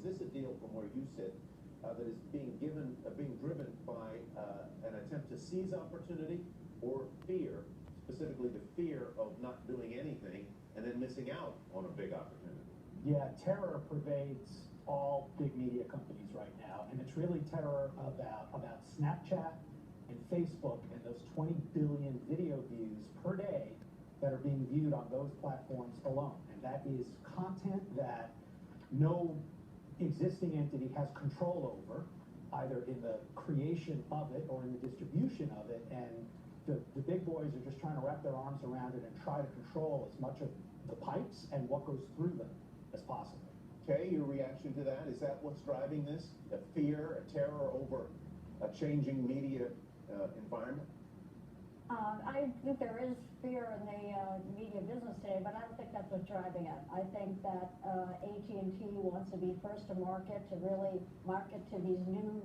this a deal from where you sit that is being driven by an attempt to seize opportunity or fear, specifically the fear of not doing anything and then missing out on a big opportunity? Yeah, terror pervades all big media companies right now, and it's really terror about Snapchat and Facebook and those 20 billion video views per day that are being viewed on those platforms alone. And that is content that no existing entity has control over, either in the creation of it or in the distribution of it. And the big boys are just trying to wrap their arms around it and try to control as much of the pipes and what goes through them as possible. Kay, your reaction to that? Is that what's driving this? A fear, a terror over a changing media environment? I think there is fear in the media business today, but I don't think that's what's driving it. I think that AT&T wants to be first to market, to really market to these new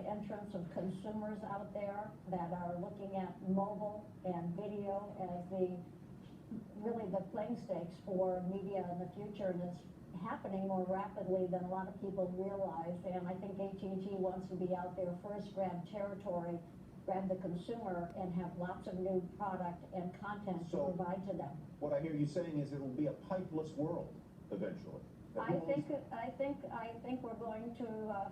entrants of consumers out there that are looking at mobile and video as really the playing stakes for media in the future, and it's happening more rapidly than a lot of people realize. And I think AT&T wants to be out there first, grab territory, grab the consumer, and have lots of new product and content to provide to them. What I hear you saying is it will be a pipeless world eventually. I think we're going to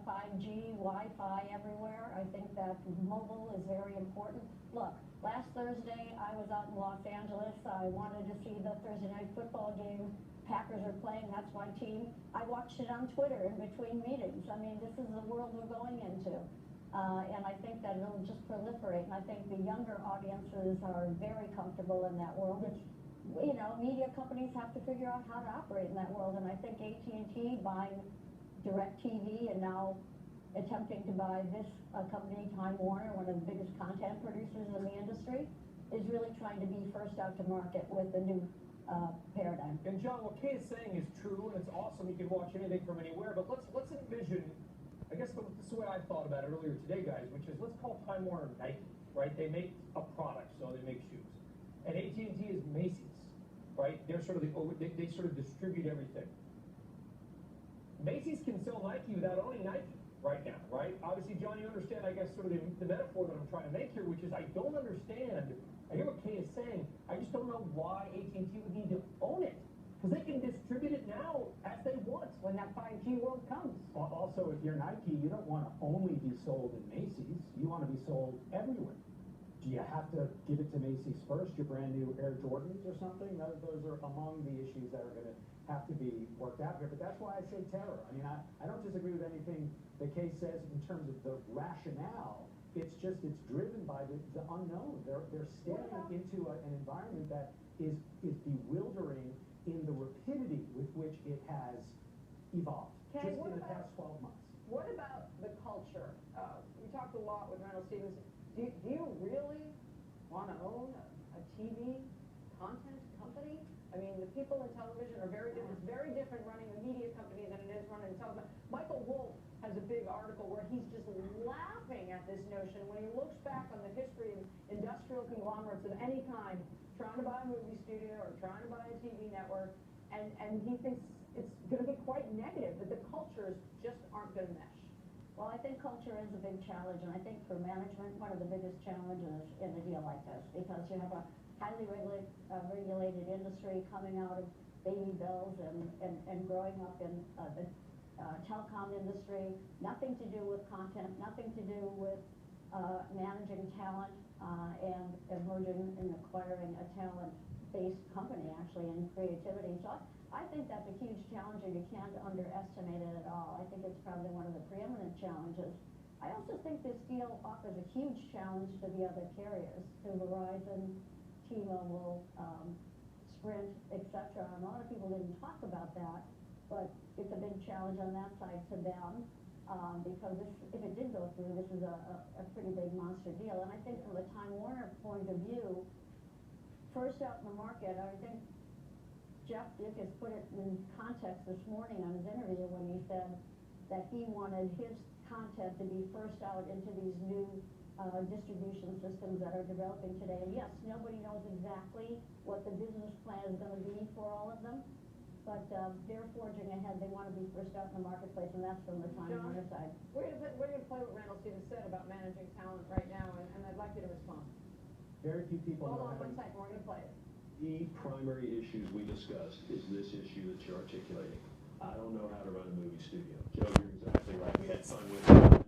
5G, Wi-Fi everywhere. I think that mobile is very important. Look, last Thursday I was out in Los Angeles. I wanted to see the Thursday night football game. Packers are playing, that's my team. I watched it on Twitter in between meetings. I mean, this is the world we're going into. And I think that it'll just proliferate. And I think the younger audiences are very comfortable in that world, which, you know, media companies have to figure out how to operate in that world. And I think AT&T buying DirecTV and now attempting to buy this company, Timewarner, one of the biggest content producers in the industry, is really trying to be first out to market with the new paradigm. And John, what Kay is saying is true, and it's awesome. You can watch anything from anywhere, but let's envision, I guess this is the way I thought about it earlier today, guys, which is, let's call Time Warner Nike, right? They make a product, so they make shoes. And AT&T is Macy's, right? They're sort of they sort of distribute everything. Macy's can sell Nike without owning Nike right now, right? Obviously, John, you understand, I guess, sort of the metaphor that I'm trying to make here, which is I don't understand. I hear what Kay is saying. I just don't know why AT&T would need to own it. Because they can distribute it now as they want when that 5G world comes. Also, if you're Nike, you don't want to only be sold in Macy's. You want to be sold everywhere. Do you have to give it to Macy's first, your brand new Air Jordans or something? Those are among the issues that are going to have to be worked out here. But that's why I say terror. I mean, I don't disagree with anything that Kay says in terms of the rationale. It's just, it's driven by the unknown. They're staring into an environment that is bewildering in the rapidity with which it has evolved, Kay, just in the past 12 months. What about the culture? We talked a lot with Reynolds Stevens. Do you really want to own a TV content company? I mean, the people in television are very different. It's very different running a media company than it is running a television. Michael Wolff has a big article where he's just laughing at this notion when he looks back on the history of industrial conglomerates of any kind, trying to buy a movie studio or trying to buy a TV network, and he thinks it's going to be quite negative, that the cultures just aren't going to mesh. Well, I think culture is a big challenge, and I think for management, one of the biggest challenges in a deal like this, because you have a highly regulated industry coming out of baby bills and growing up in the telecom industry, nothing to do with content, nothing to do with managing talent and emerging and acquiring a talent-based company, actually, in creativity. So I think that's a huge challenge, and you can't underestimate it at all. I think it's probably one of the preeminent challenges. I also think this deal offers a huge challenge to the other carriers, to Verizon, T-Mobile, Sprint, etc. And a lot of people didn't talk about that, but it's a big challenge on that side to them, because if it did go through, this is a pretty big monster deal. And I think from the Time Warner point of view, first out in the market, I think Jeff Dick has put it in context this morning on his interview when he said that he wanted his content to be first out into these new distribution systems that are developing today. And yes, nobody knows exactly what the business plan is going to be for all of them, but they're forging ahead. They want to be first out in the marketplace, and that's from the Timewarner side. We're gonna play what Randall Stevens said about managing talent right now, and I'd like you to respond. Very few people Hold know on how one to. second, we're gonna play it. The primary issues we discussed is this issue that you're articulating. I don't know how to run a movie studio. Joe, you're exactly right. We had fun with it.